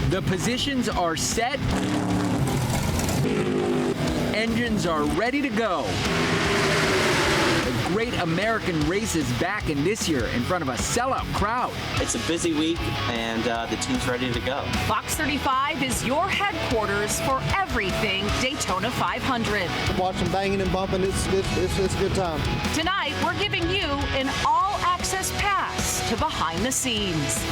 The positions are set. Engines are ready to go. The Great American Race is back in this year in front of a sellout crowd. It's a busy week, and the team's ready to go. Fox 35 is your headquarters for everything Daytona 500. Watch them banging and bumping. It's a good time. Tonight, we're giving you an all-access pass to behind the scenes.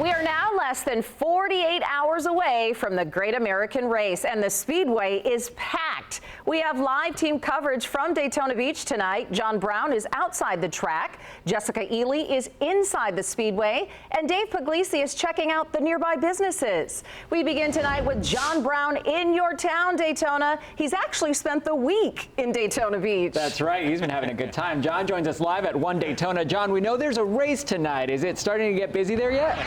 We are now less than 48 hours away from the Great American Race, and the Speedway is packed. We have live team coverage from Daytona Beach tonight. John Brown is outside the track. Jessica Ely is inside the Speedway, and Dave Puglisi is checking out the nearby businesses. We begin tonight with John Brown in your town, Daytona. He's actually spent the week in Daytona Beach. That's right. He's been having a good time. John joins us live at One Daytona. John, we know there's a race tonight. Is it starting to get busy there yet?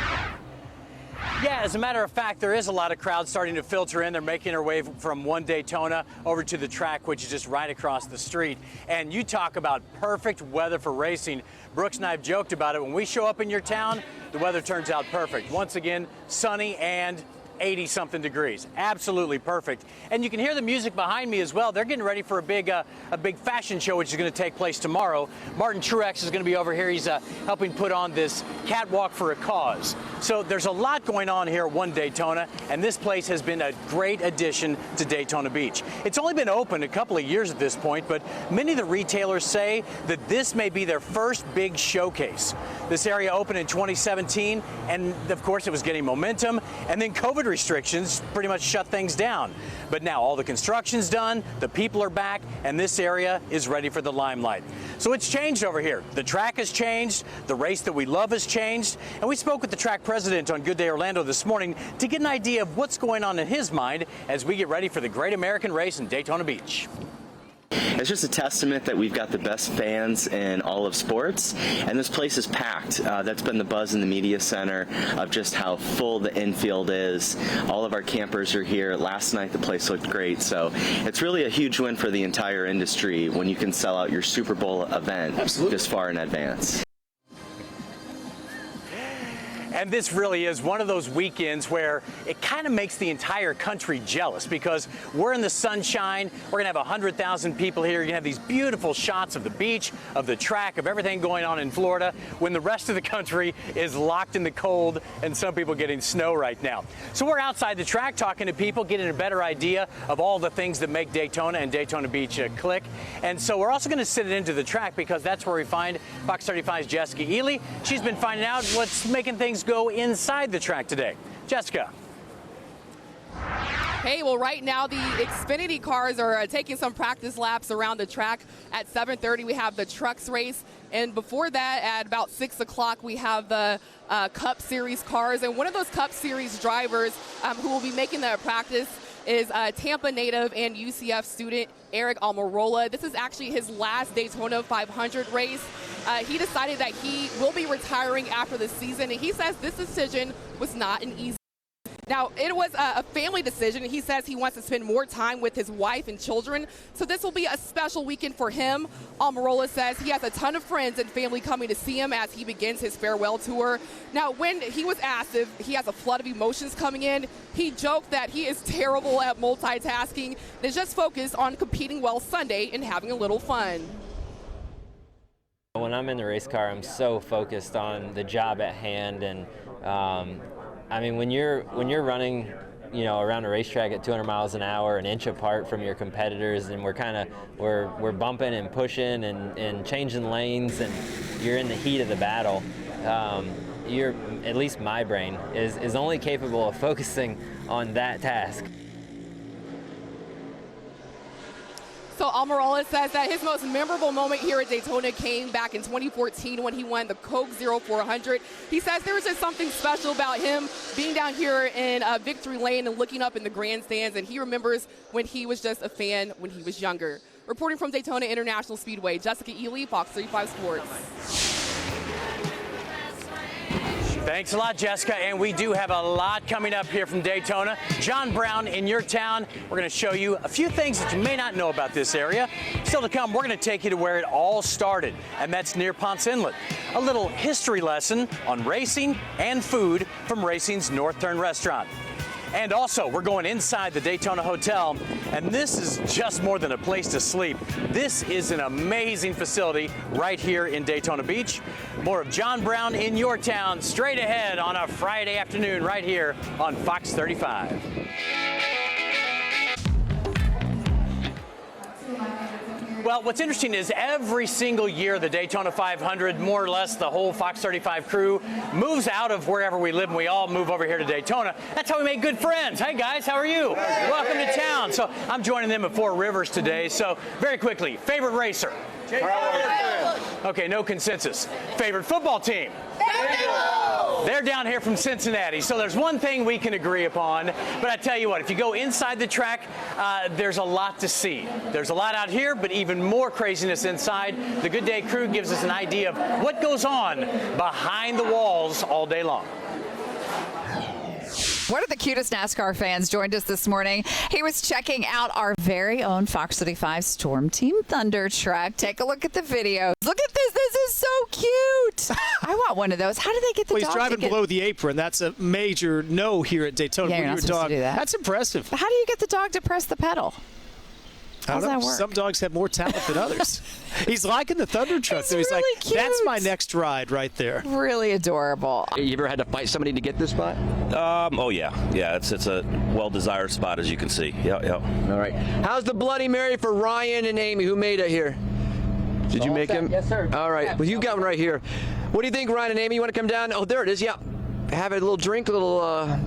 Yeah, as a matter of fact, there is a lot of crowds starting to filter in. They're making their way from One Daytona over to the track, which is just right across the street. And you talk about perfect weather for racing. Brooks and I have joked about it. When we show up in your town, the weather turns out perfect. Once again, sunny and 80-something degrees. Absolutely perfect. And you can hear the music behind me as well. They're getting ready for a big fashion show, which is going to take place tomorrow. Martin Truex is going to be over here. He's helping put on this catwalk for a cause. So there's a lot going on here at One Daytona, and this place has been a great addition to Daytona Beach. It's only been open a couple of years at this point, but many of the retailers say that this may be their first big showcase. This area opened in 2017, and of course it was getting momentum, and then COVID restrictions pretty much shut things down. But now all the construction's done, the people are back, and this area is ready for the limelight. So it's changed over here. The track has changed, the race that we love has changed, and we spoke with the track president on Good Day Orlando this morning to get an idea of what's going on in his mind as we get ready for the Great American Race in Daytona Beach. It's just a testament that we've got the best fans in all of sports, and this place is packed. That's been the buzz in the media center of just how full the infield is. All of our campers are here. Last night the place looked great, so it's really a huge win for the entire industry when you can sell out your Super Bowl event this far in advance. And this really is one of those weekends where it kind of makes the entire country jealous because we're in the sunshine. We're going to have 100,000 people here. You're going to have these beautiful shots of the beach, of the track, of everything going on in Florida, when the rest of the country is locked in the cold and some people getting snow right now. So we're outside the track talking to people, getting a better idea of all the things that make Daytona and Daytona Beach click. And so we're also going to sit it into the track because that's where we find Fox 35's Jessica Ely. She's been finding out what's making things go inside the track today. Jessica. Hey, well, right now the Xfinity cars are taking some practice laps around the track. At 7:30, we have the Trucks race. And before that, at about 6 o'clock, we have the Cup Series cars. And one of those Cup Series drivers who will be making the practice is Tampa native and UCF student Eric Almirola. This is actually his last Daytona 500 race. He decided that he will be retiring after the season, and he says this decision was not an easy. Now, it was a family decision. He says he wants to spend more time with his wife and children, so this will be a special weekend for him. Almirola says he has a ton of friends and family coming to see him as he begins his farewell tour. Now, when he was asked if he has a flood of emotions coming in, he joked that he is terrible at multitasking and is just focused on competing well Sunday and having a little fun. When I'm in the race car, I'm so focused on the job at hand, and I mean, when you're running, around a racetrack at 200 miles an hour, an inch apart from your competitors, and we're bumping and pushing and changing lanes, and you're in the heat of the battle. At least my brain is only capable of focusing on that task. So Almirola says that his most memorable moment here at Daytona came back in 2014 when he won the Coke 0400. He says there was just something special about him being down here in Victory Lane and looking up in the grandstands, and he remembers when he was just a fan when he was younger. Reporting from Daytona International Speedway, Jessica Ely, Fox 35 Sports. Thanks a lot, Jessica. And we do have a lot coming up here from Daytona. John Brown, in your town, we're going to show you a few things that you may not know about this area. Still to come, we're going to take you to where it all started, and that's near Ponce Inlet. A little history lesson on racing and food from racing's North Turn restaurant. And also, we're going inside the Daytona Hotel, and this is just more than a place to sleep. This is an amazing facility right here in Daytona Beach. More of John Brown in your town straight ahead on a Friday afternoon right here on Fox 35. Well, what's interesting is every single year the Daytona 500, more or less the whole Fox 35 crew, moves out of wherever we live and we all move over here to Daytona. That's how we make good friends. Hey guys, how are you? Welcome to town. So I'm joining them at Four Rivers today. So very quickly, favorite racer? Okay, no consensus. Favorite football team? They're down here from Cincinnati, so there's one thing we can agree upon. But I tell you what, if you go inside the track, there's a lot to see. There's a lot out here, but even more craziness inside. The Good Day crew gives us an idea of what goes on behind the walls all day long. One of the cutest NASCAR fans joined us this morning. He was checking out our very own Fox 35 Storm Team Thunder truck. Take a look at the video. Look at this. This is so cute. I want one of those. How do they get the dog? Well, he's driving below the apron. That's a major no here at Daytona. Yeah, you're not supposed to do that. That's impressive. How do you get the dog to press the pedal? How does that work? Some dogs have more talent than others. He's liking the Thunder truck. It's so he's really like, cute. That's my next ride right there. Really adorable. You ever had to fight somebody to get this spot? Oh yeah, it's a well-desired spot, as you can see. Yep. All right. How's the Bloody Mary for Ryan and Amy? Who made it here? Did you make him? Yes, sir. All right. Well, you got one right here. What do you think, Ryan and Amy? You want to come down? Oh, there it is. Yeah. Have a little drink, a little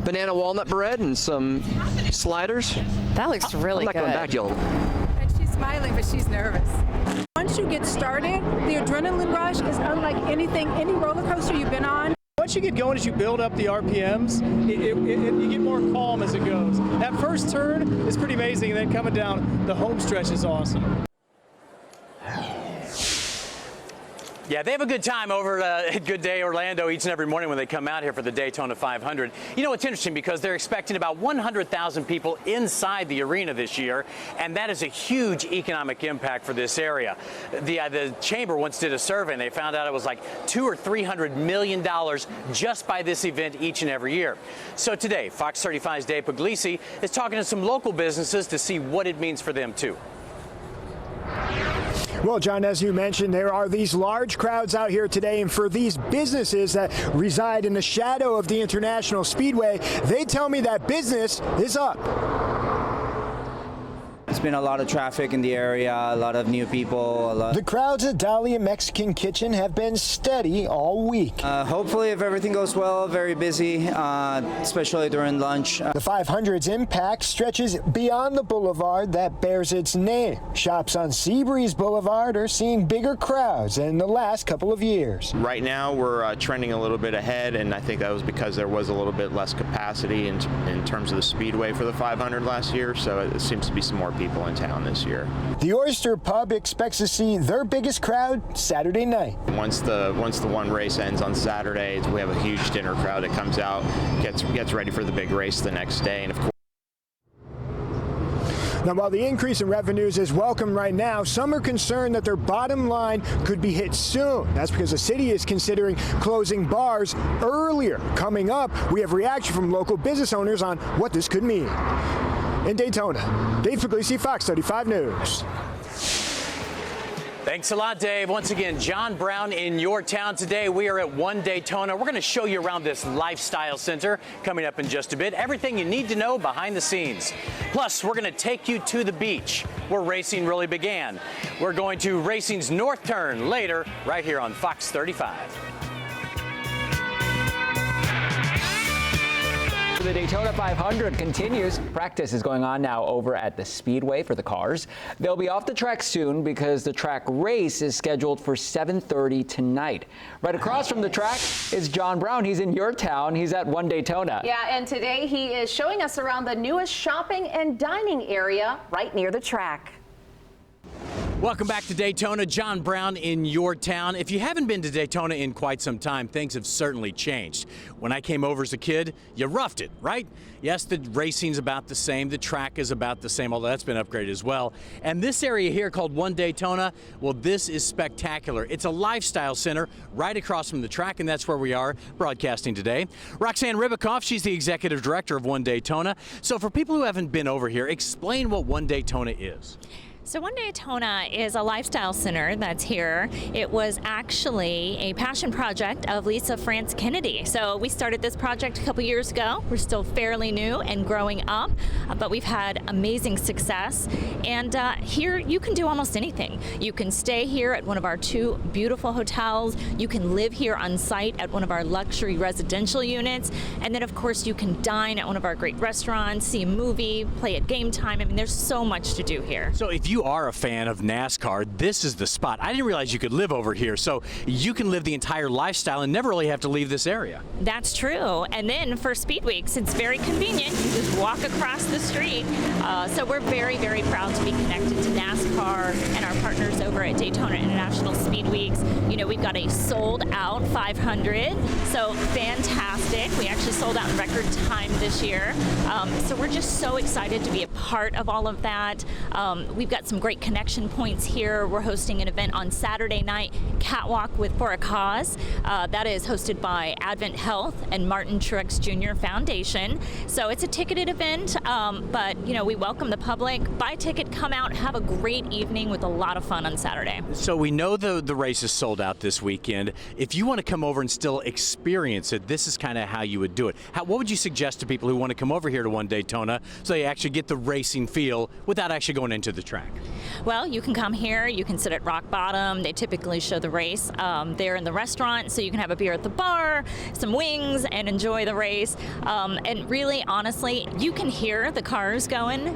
banana walnut bread, and some sliders. That looks really good. I'm not coming back, y'all. She's smiling, but she's nervous. Once you get started, the adrenaline rush is unlike anything, any roller coaster you've been on. Once you get going, as you build up the RPMs, you get more calm as it goes. That first turn is pretty amazing, and then coming down, the home stretch is awesome. Yeah, they have a good time over at Good Day Orlando each and every morning when they come out here for the Daytona 500. You know, it's interesting because they're expecting about 100,000 people inside the arena this year, and that is a huge economic impact for this area. The chamber once did a survey, and they found out it was like $200 or $300 million just by this event each and every year. So today, Fox 35's Dave Puglisi is talking to some local businesses to see what it means for them, too. Well, John, as you mentioned, there are these large crowds out here today, and for these businesses that reside in the shadow of the International Speedway, they tell me that business is up. It's been a lot of traffic in the area, a lot of new people. The crowds at Dahlia Mexican Kitchen have been steady all week. Hopefully, if everything goes well, very busy, especially during lunch. The 500's impact stretches beyond the boulevard that bears its name. Shops on Seabreeze Boulevard are seeing bigger crowds in the last couple of years. Right now, we're trending a little bit ahead, and I think that was because there was a little bit less capacity in terms of the speedway for the 500 last year, so it seems to be some more people in town this year. The Oyster Pub expects to see their biggest crowd Saturday night. Once the one race ends on Saturday, we have a huge dinner crowd that comes out, gets ready for the big race the next day, and of course. Now, while the increase in revenues is welcome right now, some are concerned that their bottom line could be hit soon. That's because the city is considering closing bars earlier. Coming up, we have reaction from local business owners on what this could mean. In Daytona, Dave Puglisi, Fox 35 News. Thanks a lot, Dave. Once again, John Brown in your town today. We are at One Daytona. We're going to show you around this lifestyle center coming up in just a bit. Everything you need to know behind the scenes. Plus, we're going to take you to the beach where racing really began. We're going to racing's North Turn later, right here on Fox 35. The Daytona 500 continues. Practice is going on now over at the Speedway for the cars. They'll be off the track soon because the track race is scheduled for 7:30 tonight. Right across from the track is John Brown. He's in your town. He's at One Daytona. Yeah, and today he is showing us around the newest shopping and dining area right near the track. Welcome back to Daytona. John Brown in your town. If you haven't been to Daytona in quite some time, things have certainly changed. When I came over as a kid, you roughed it, right? Yes, the racing's about the same. The track is about the same, although that's been upgraded as well. And this area here called One Daytona, well, this is spectacular. It's a lifestyle center right across from the track, and that's where we are broadcasting today. Roxanne Ribicoff, she's the executive director of One Daytona. So for people who haven't been over here, explain what One Daytona is. So One Daytona is a lifestyle center that's here. It was actually a passion project of Lisa France Kennedy. So we started this project a couple years ago. We're still fairly new and growing up, but we've had amazing success. And here you can do almost anything. You can stay here at one of our 2 beautiful hotels. You can live here on site at one of our luxury residential units. And then of course you can dine at one of our great restaurants, see a movie, play at game time. I mean, there's so much to do here. So if you are a fan of NASCAR, this is the spot. I didn't realize you could live over here, so you can live the entire lifestyle and never really have to leave this area. That's true. And then for Speed Weeks, it's very convenient. You just walk across the street. So we're very, very proud to be connected to NASCAR and our partners over at Daytona International Speed Weeks. You know, we've got a sold out 500, so fantastic. We actually sold out in record time this year. So we're just so excited to be a part of all of that. We've got some great connection points here. We're hosting an event on Saturday night, Catwalk for a Cause. That is hosted by Advent Health and Martin Truex Jr. Foundation. So it's a ticketed event, but you know, we welcome the public. Buy a ticket, come out, have a great evening with a lot of fun on Saturday. So we know the race is sold out this weekend. If you want to come over and still experience it, this is kind of how you would do it. What would you suggest to people who want to come over here to One Daytona so they actually get the racing feel without actually going into the track? Well, you can come here, you can sit at rock bottom. They typically show the race there in the restaurant, so you can have a beer at the bar, some wings, and enjoy the race. And really, honestly, you can hear the cars going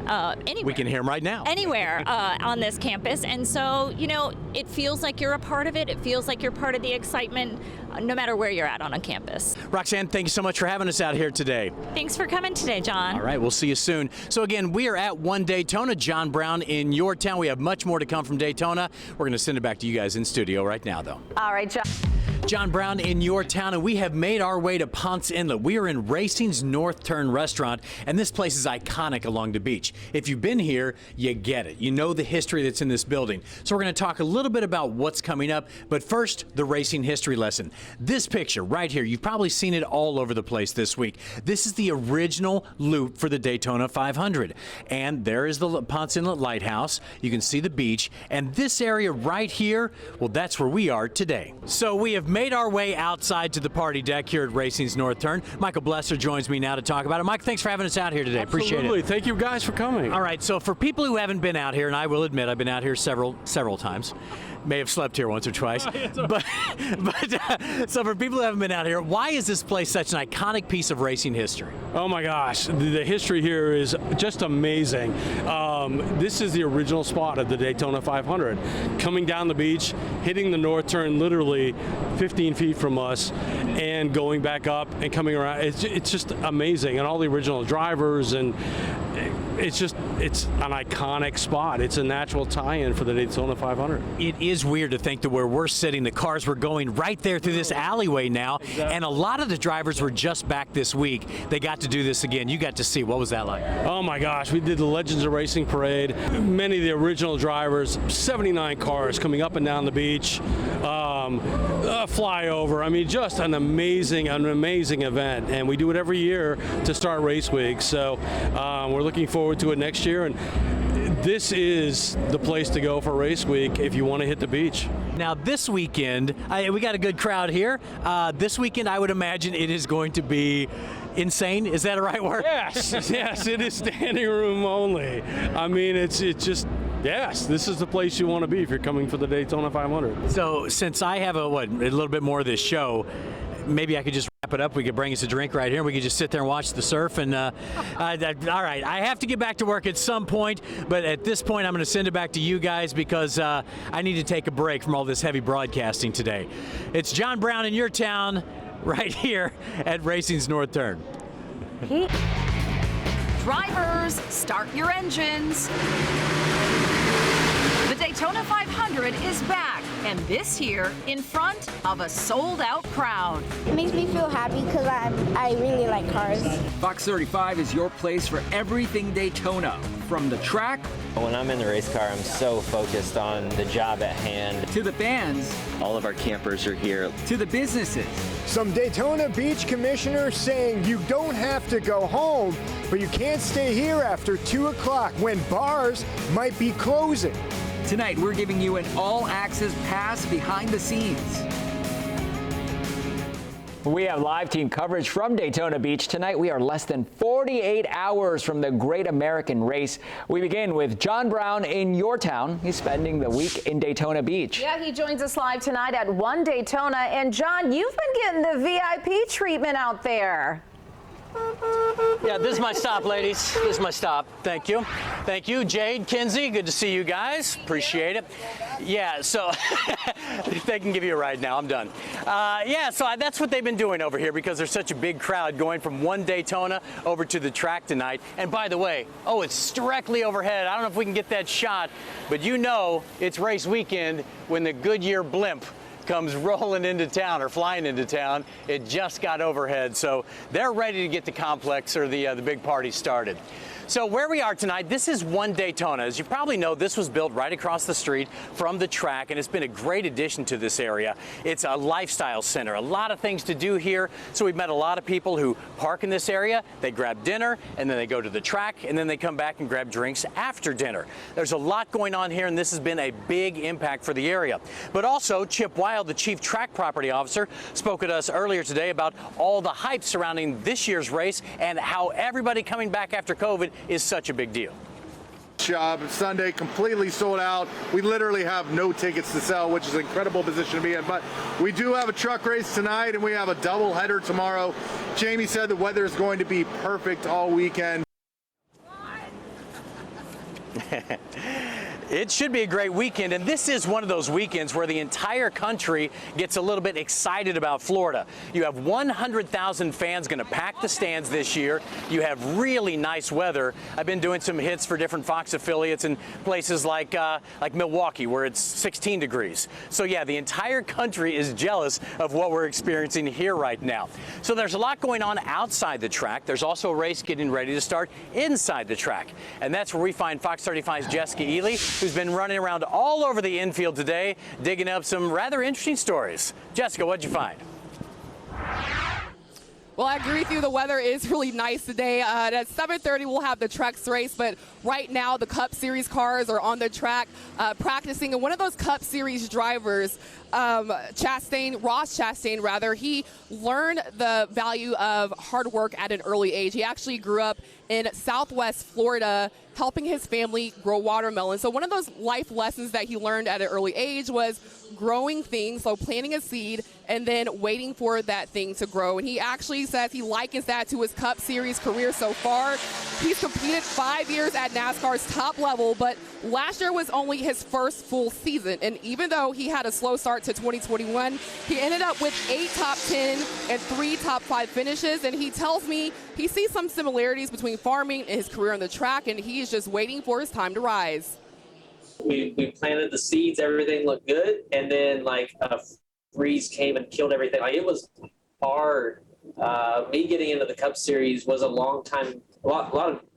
anywhere. We can hear them right now. Anywhere on this campus. And so, you know, it feels like you're a part of it. It feels like you're part of the excitement, no matter where you're at on a campus. Roxanne, thank you so much for having us out here today. Thanks for coming today, John. All right, we'll see you soon. So again, we are at One Daytona. John Brown in your town. We have much more to come from Daytona. We're going to send it back to you guys in studio right now, though. All right, John. John Brown in your town, and we have made our way to Ponce Inlet. We are in Racing's North Turn restaurant, and this place is iconic along the beach. If you've been here, you get it. You know the history that's in this building. So we're going to talk a little bit about what's coming up, but first, the racing history lesson. This picture right here, you've probably seen it all over the place this week. This is the original loop for the Daytona 500, and there is the Ponce Inlet Lighthouse. You can see the beach, and this area right here, well, that's where we are today. So we have made our way outside to the party deck here at Racing's North Turn. Michael Blesser joins me now to talk about it. Mike, thanks for having us out here today. Absolutely. Appreciate it. Thank you guys for coming. All right, so for people who haven't been out here, and I will admit I've been out here several times, may have slept here once or twice, but so for people who haven't been out here, why is this place such an iconic piece of racing history? Oh my gosh, the history here is just amazing. This is the original spot of the Daytona 500. Coming down the beach, hitting the North Turn literally 15 feet from us, and going back up and coming around. It's just amazing, and all the original drivers, and it's an iconic spot. It's a natural tie-in for the Daytona 500. It is weird to think that where we're sitting, the cars were going right there through this alleyway now, and a lot of the drivers were just back this week. They got to do this again. You got to see. What was that like? Oh my gosh, we did the Legends of Racing Parade. Many of the original drivers, 79 cars coming up and down the beach, a flyover. I mean, just an amazing event, and we do it every year to start race week. So we're looking forward to it next year, and this is the place to go for race week if you want to hit the beach. Now this weekend, we got a good crowd here. This weekend, I would imagine it is going to be insane. Is that a right word? Yes, yes, it is standing room only. I mean, it's just, yes, this is the place you want to be if you're coming for the Daytona 500. So since I have a little bit more of this show, maybe I could just wrap it up. We could bring us a drink right here. We could just sit there and watch the surf. And all right, I have to get back to work at some point, but at this point, I'm going to send it back to you guys because I need to take a break from all this heavy broadcasting today. It's John Brown in your town, right here at Racing's North Turn. Drivers, start your engines. The Daytona 500 is back, and this year in front of a sold-out crowd. It makes me feel happy because I really like cars. Fox 35 is your place for everything Daytona, from the track. When I'm in the race car, I'm so focused on the job at hand. To the fans. All of our campers are here. To the businesses. Some Daytona Beach commissioners saying you don't have to go home, but you can't stay here after 2 o'clock when bars might be closing. Tonight, we're giving you an all-access pass behind the scenes. We have live team coverage from Daytona Beach. Tonight, we are less than 48 hours from the Great American Race. We begin with John Brown in your town. He's spending the week in Daytona Beach. Yeah, he joins us live tonight at One Daytona. And John, you've been getting the VIP treatment out there. Yeah, this is my stop, ladies. This is my stop. Thank you. Thank you, Jade, Kinsey. Good to see you guys. Appreciate it. Yeah, so they can give you a ride now. I'm done. Yeah, so that's what they've been doing over here because there's such a big crowd going from One Daytona over to the track tonight. And by the way, it's directly overhead. I don't know if we can get that shot, but you know it's race weekend when the Goodyear blimp comes rolling into town or flying into town. It just got overhead, so they're ready to get the complex or the big party started. So where we are tonight, this is One Daytona. As you probably know, this was built right across the street from the track, and it's been a great addition to this area. It's a lifestyle center, a lot of things to do here. So we've met a lot of people who park in this area, they grab dinner, and then they go to the track, and then they come back and grab drinks after dinner. There's a lot going on here, and this has been a big impact for the area. But also, Chip Wild, the chief track property officer, spoke at us earlier today about all the hype surrounding this year's race and how everybody coming back after COVID is such a big deal. Job Sunday completely sold out. We literally have no tickets to sell, which is an incredible position to be in. But we do have a truck race tonight, and we have a double header tomorrow. Jamie said the weather is going to be perfect all weekend. It should be a great weekend, and this is one of those weekends where the entire country gets a little bit excited about Florida. You have 100,000 fans going to pack the stands this year. You have really nice weather. I've been doing some hits for different Fox affiliates in places like Milwaukee, where it's 16 degrees. So yeah, the entire country is jealous of what we're experiencing here right now. So there's a lot going on outside the track. There's also a race getting ready to start inside the track, and that's where we find Fox 35's Jessica Ely, who's been running around all over the infield today, digging up some rather interesting stories. Jessica, what'd you find? Well, I agree with you. The weather is really nice today. At 7:30, we'll have the trucks race, but right now the Cup Series cars are on the track practicing. And one of those Cup Series drivers, Ross Chastain, he learned the value of hard work at an early age. He actually grew up in Southwest Florida, helping his family grow watermelon. So one of those life lessons that he learned at an early age was growing things, so planting a seed and then waiting for that thing to grow. And he actually says he likens that to his Cup Series career so far. He's competed 5 years at NASCAR's top level, but last year was only his first full season. And even though he had a slow start to 2021, he ended up with 8 top 10 and 3 top 5 finishes. And he tells me he sees some similarities between farming and his career on the track, and he is just waiting for his time to rise. We planted the seeds, everything looked good, and then like a freeze came and killed everything. Like, it was hard. Me getting into the Cup Series was a long time,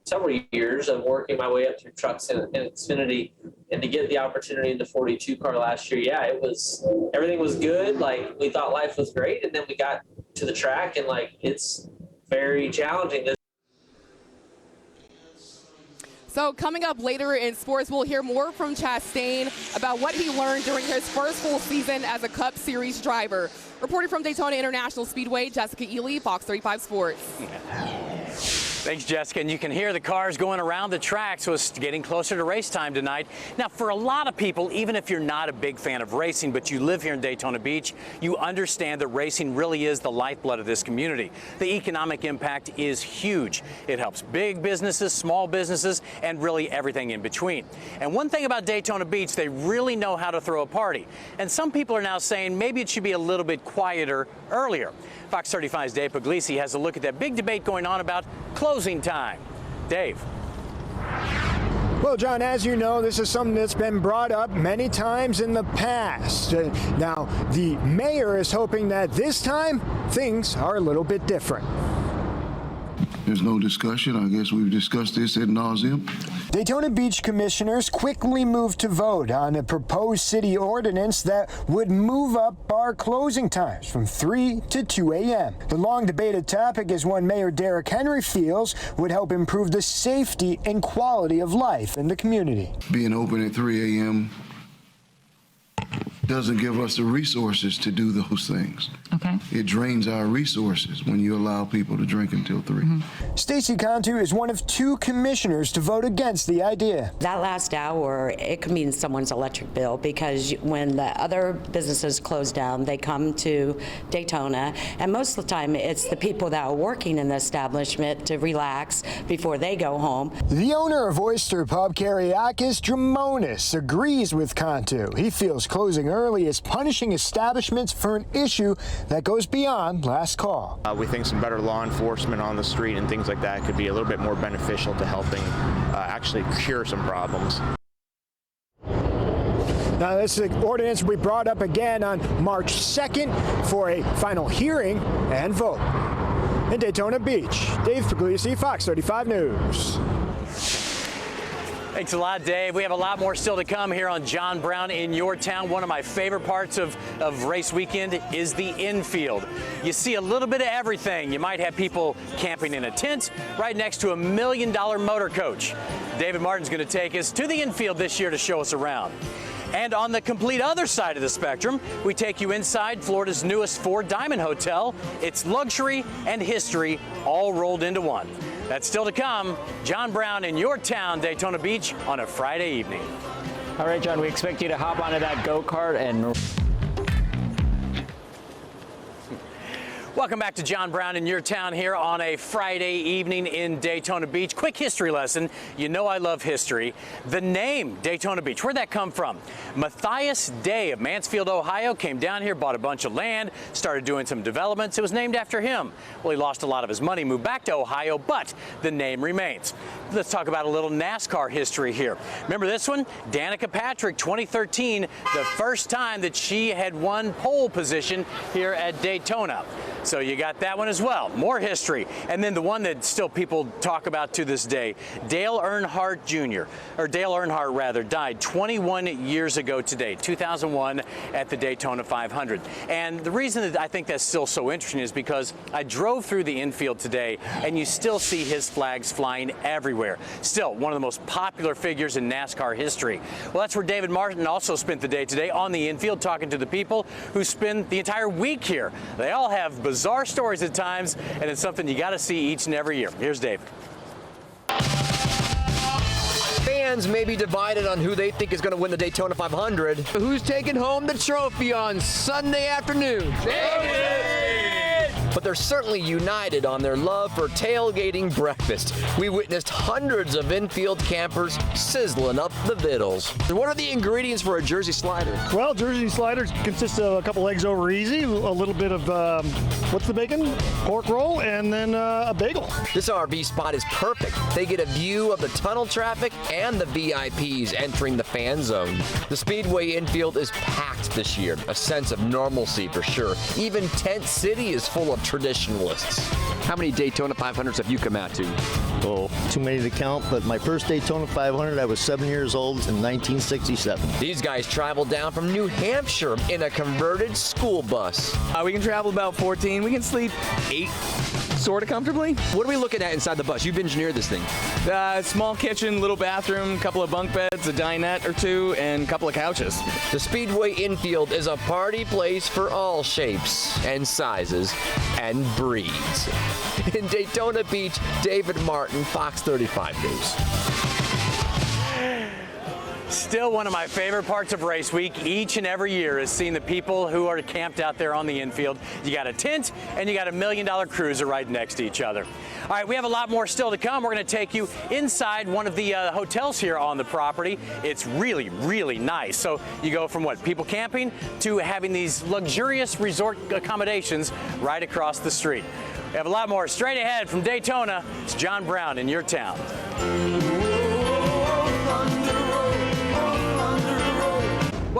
several years of working my way up through trucks and Xfinity, and to get the opportunity in the 42 car last year, yeah, everything was good. Like, we thought life was great, and then we got to the track, and like, it's very challenging. So coming up later in sports, we'll hear more from Chastain about what he learned during his first full season as a Cup Series driver. Reporting from Daytona International Speedway, Jessica Ely, Fox 35 Sports. Thanks, Jessica. And you can hear the cars going around the track, so it's getting closer to race time tonight. Now, for a lot of people, even if you're not a big fan of racing, but you live here in Daytona Beach, you understand that racing really is the lifeblood of this community. The economic impact is huge. It helps big businesses, small businesses, and really everything in between. And one thing about Daytona Beach, they really know how to throw a party. And some people are now saying maybe it should be a little bit quieter earlier. Fox 35's Dave Puglisi has a look at that big debate going on about closing time. Dave. Well, John, as you know, this is something that's been brought up many times in the past. Now, the mayor is hoping that this time things are a little bit different. There's no discussion. I guess we've discussed this ad nauseum. Daytona Beach commissioners quickly moved to vote on a proposed city ordinance that would move up bar closing times from 3 to 2 a.m. The long debated topic is one Mayor Derrick Henry feels would help improve the safety and quality of life in the community. Being open at 3 a.m. doesn't give us the resources to do those things. Okay. It drains our resources when you allow people to drink until 3. Stacey Cantu is one of 2 commissioners to vote against the idea. That last hour, it could mean someone's electric bill, because when the other businesses close down, they come to Daytona, and most of the time it's the people that are working in the establishment to relax before they go home. The owner of Oyster Pub, Kyriakis Dramonis, agrees with Cantu. He feels closing early is punishing establishments for an issue that goes beyond last call. We think some better law enforcement on the street and things like that could be a little bit more beneficial to helping actually cure some problems. Now, this ordinance will be brought up again on March 2nd for a final hearing and vote. In Daytona Beach, Dave Puglisi, Fox 35 News. Thanks a lot, Dave. We have a lot more still to come here on John Brown in Your Town. One of my favorite parts of race weekend is the infield. You see a little bit of everything. You might have people camping in a tent right next to $1 million motor coach. David Martin's going to take us to the infield this year to show us around. And on the complete other side of the spectrum, we take you inside Florida's newest 4-diamond hotel. It's luxury and history all rolled into one. That's still to come. John Brown in Your Town, Daytona Beach, on a Friday evening. All right, John, we expect you to hop onto that go-kart and... Welcome back to John Brown in Your Town here on a Friday evening in Daytona Beach. Quick history lesson. You know I love history. The name Daytona Beach, where'd that come from? Matthias Day of Mansfield, Ohio, came down here, bought a bunch of land, started doing some developments. It was named after him. Well, he lost a lot of his money, moved back to Ohio, but the name remains. Let's talk about a little NASCAR history here. Remember this one? Danica Patrick, 2013, the first time that she had won pole position here at Daytona. So you got that one as well. More history. And then the one that still people talk about to this day, Dale Earnhardt Jr., or Dale Earnhardt rather, died 21 years ago today, 2001, at the Daytona 500. And the reason that I think that's still so interesting is because I drove through the infield today and you still see his flags flying everywhere. Still one of the most popular figures in NASCAR history. Well, that's where David Martin also spent the day today, on the infield, talking to the people who spend the entire week here. They all have bizarre stories at times, and it's something you got to see each and every year. Here's Dave. Fans may be divided on who they think is going to win the Daytona 500. Who's taking home the trophy on Sunday afternoon? But they're certainly united on their love for tailgating breakfast. We witnessed hundreds of infield campers sizzling up the vittles. What are the ingredients for a Jersey slider? Well, Jersey sliders consist of a couple eggs over easy, a little bit of, what's the bacon? Pork roll, and then a bagel. This RV spot is perfect. They get a view of the tunnel traffic and the VIPs entering the fan zone. The Speedway infield is packed this year, a sense of normalcy for sure. Even Tent City is full of traditionalists. How many Daytona 500s have you come out to? Oh, too many to count, but my first Daytona 500, I was 7 years old in 1967. These guys traveled down from New Hampshire in a converted school bus. We can travel about 14. We can sleep 8, sort of comfortably. What are we looking at inside the bus? You've engineered this thing. Small kitchen, little bathroom, couple of bunk beds, a dinette or two, and a couple of couches. The Speedway infield is a party place for all shapes and sizes and breeds. In Daytona Beach, David Martin, Fox 35 News. Still one of my favorite parts of race week each and every year is seeing the people who are camped out there on the infield. You got a tent and you got $1 million cruiser right next to each other. All right, we have a lot more still to come. We're going to take you inside one of the hotels here on the property. It's really, really nice. So you go from what, people camping to having these luxurious resort accommodations right across the street. We have a lot more straight ahead from Daytona. It's John Brown in Your Town.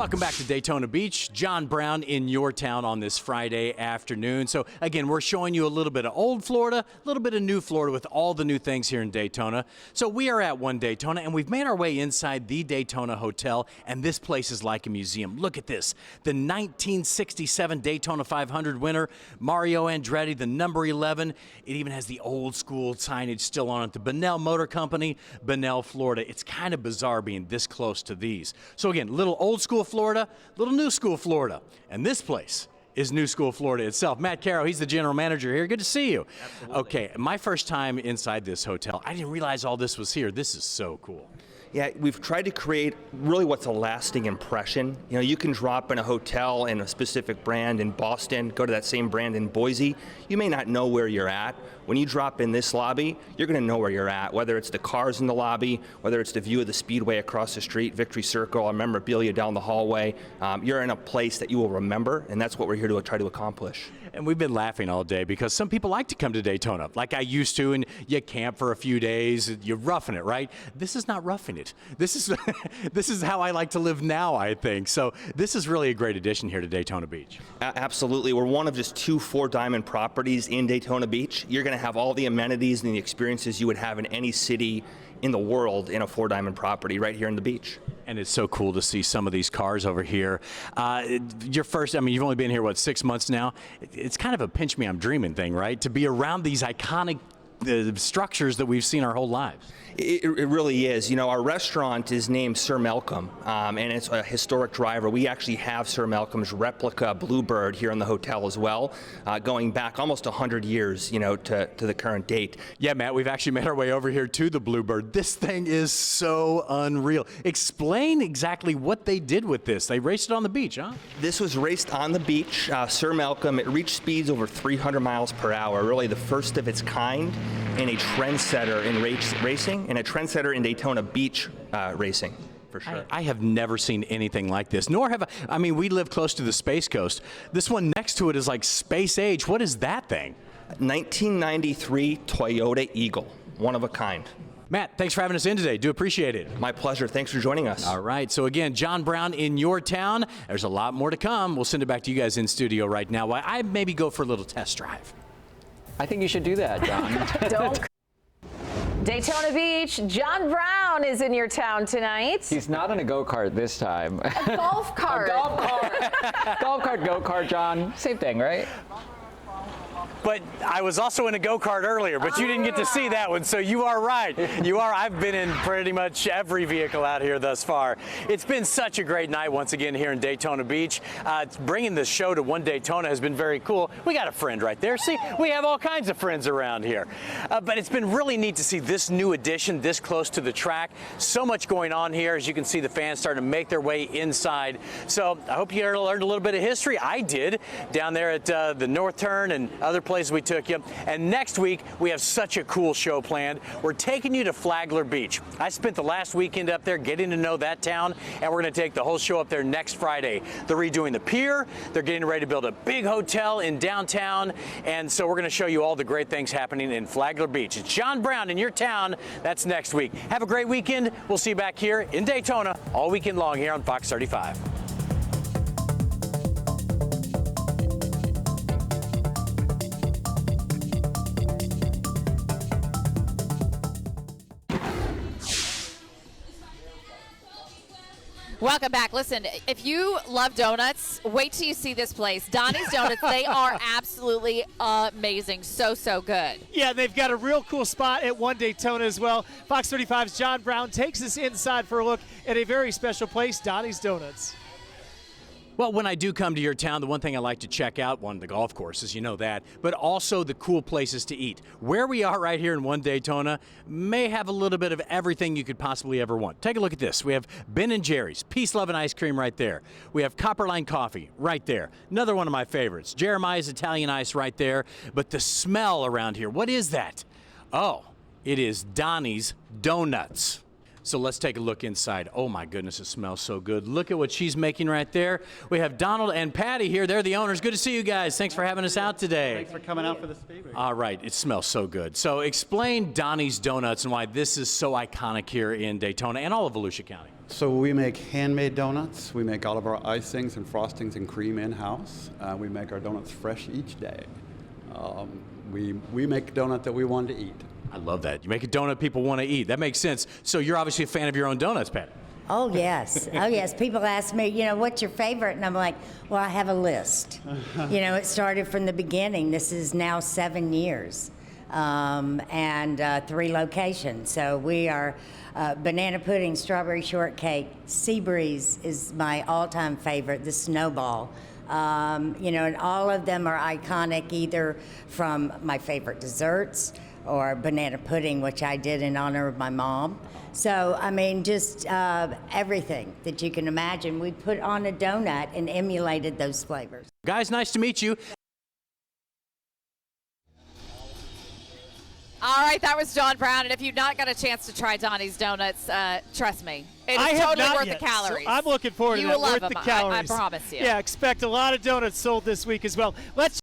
Welcome back to Daytona Beach. John Brown in your town on this Friday afternoon. So again, we're showing you a little bit of old Florida, a little bit of new Florida with all the new things here in Daytona. So we are at One Daytona, and we've made our way inside the Daytona Hotel, and this place is like a museum. Look at this. The 1967 Daytona 500 winner, Mario Andretti, the number 11. It even has the old school signage still on it. The Bunnell Motor Company, Bunnell, Florida. It's kind of bizarre being this close to these. So again, little old school Florida, little new school Florida. And this place is new school Florida itself. Matt Caro, he's the general manager here. Good to see you. Absolutely. Okay, my first time inside this hotel, I didn't realize all this was here. This is so cool. Yeah, we've tried to create really what's a lasting impression. You know, you can drop in a hotel in a specific brand in Boston, go to that same brand in Boise. You may not know where you're at. When you drop in this lobby, you're going to know where you're at, whether it's the cars in the lobby, whether it's the view of the Speedway across the street, Victory Circle, our memorabilia down the hallway. You're in a place that you will remember, and that's what we're here to try to accomplish. And we've been laughing all day because some people like to come to Daytona, like I used to, and you camp for a few days, you're roughing it, right? This is not roughing it. This is this is how I like to live now, I think. So this is really a great addition here to Daytona Beach. Absolutely. We're one of just 2 4-diamond properties in Daytona Beach. You're going to have all the amenities and the experiences you would have in any city in the world in a 4-diamond property right here in the beach. And it's so cool to see some of these cars over here. Your first, I mean, you've only been here, what, 6 months now? It's kind of a pinch me, I'm dreaming thing, right? To be around these iconic structures that we've seen our whole lives. It really is. You know, our restaurant is named Sir Malcolm, and it's a historic driver. We actually have Sir Malcolm's replica Bluebird here in the hotel as well, going back almost 100 years, you know, to the current date. Yeah, Matt, we've actually made our way over here to the Bluebird. This thing is so unreal. Explain exactly what they did with this. They raced it on the beach, huh? This was raced on the beach. Sir Malcolm, it reached speeds over 300 miles per hour, really the first of its kind and a trendsetter in racing and a trendsetter in Daytona Beach racing. For sure. I have never seen anything like this, nor have I mean, we live close to the Space Coast. This one next to it is like space age. What is that thing? 1993 Toyota Eagle, one of a kind. Matt, thanks for having us in today. Do appreciate it. My pleasure. Thanks for joining us. All right. So again, John Brown in your town. There's a lot more to come. We'll send it back to you guys in studio right now. While I maybe go for a little test drive. I think you should do that, John. Don't. Daytona Beach, John Brown is in your town tonight. He's not in a go-kart this time. A golf cart. A golf cart. Golf cart, go-kart, John. Same thing, right? But I was also in a go-kart earlier, but you didn't get to see that one, so you are right. You are. I've been in pretty much every vehicle out here thus far. It's been such a great night once again here in Daytona Beach. Bringing this show to One Daytona has been very cool. We got a friend right there. See, we have all kinds of friends around here. But it's been really neat to see this new addition this close to the track. So much going on here. As you can see, the fans starting to make their way inside. So I hope you learned a little bit of history. I did down there at the North Turn and other places we took you. And next week, we have such a cool show planned. We're taking you to Flagler Beach. I spent the last weekend up there getting to know that town, and we're going to take the whole show up there next Friday. They're redoing the pier. They're getting ready to build a big hotel in downtown, and so we're going to show you all the great things happening in Flagler Beach. It's John Brown in your town. That's next week. Have a great weekend. We'll see you back here in Daytona all weekend long here on Fox 35. Welcome back. Listen, if you love donuts, wait till you see this place. Donnie's Donuts, they are absolutely amazing. So good. Yeah, they've got a real cool spot at One Daytona as well. Fox 35's John Brown takes us inside for a look at a very special place, Donnie's Donuts. Well, when I do come to your town, the one thing I like to check out, one, the golf courses, you know that, but also the cool places to eat. Where we are right here in One Daytona may have a little bit of everything you could possibly ever want. Take a look at this. We have Ben & Jerry's, Peace, Love, and Ice Cream right there. We have Copperline Coffee right there. Another one of my favorites, Jeremiah's Italian Ice right there. But the smell around here, what is that? Oh, it is Donnie's Donuts. So let's take a look inside. Oh my goodness, it smells so good. Look at what she's making right there. We have Donald and Patty here. They're the owners. Good to see you guys. Thanks for having us out today. Thanks for coming out for the Speedway. All right, it smells so good. So explain Donnie's Donuts and why this is so iconic here in Daytona and all of Volusia County. So we make handmade donuts. We make all of our icings and frostings and cream in-house. We make our donuts fresh each day. We make a donut that we want to eat. I love that. You make a donut people want to eat. That makes sense. So you're obviously a fan of your own donuts, Pat. Oh, yes. Oh, yes. People ask me, what's your favorite? And I'm like, well, I have a list. It started from the beginning. This is now 7 years and 3 locations. So we are banana pudding, strawberry shortcake, sea breeze is my all-time favorite, the snowball. And all of them are iconic, either from my favorite desserts or banana pudding, which I did in honor of my mom. So, just everything that you can imagine. We put on a donut and emulated those flavors. Guys, nice to meet you. All right, that was John Brown. And if you've not got a chance to try Donnie's Donuts, trust me, it is totally worth the calories. So I'm looking forward to that. You will love worth them, the calories. I promise you. Yeah, expect a lot of donuts sold this week as well. Let's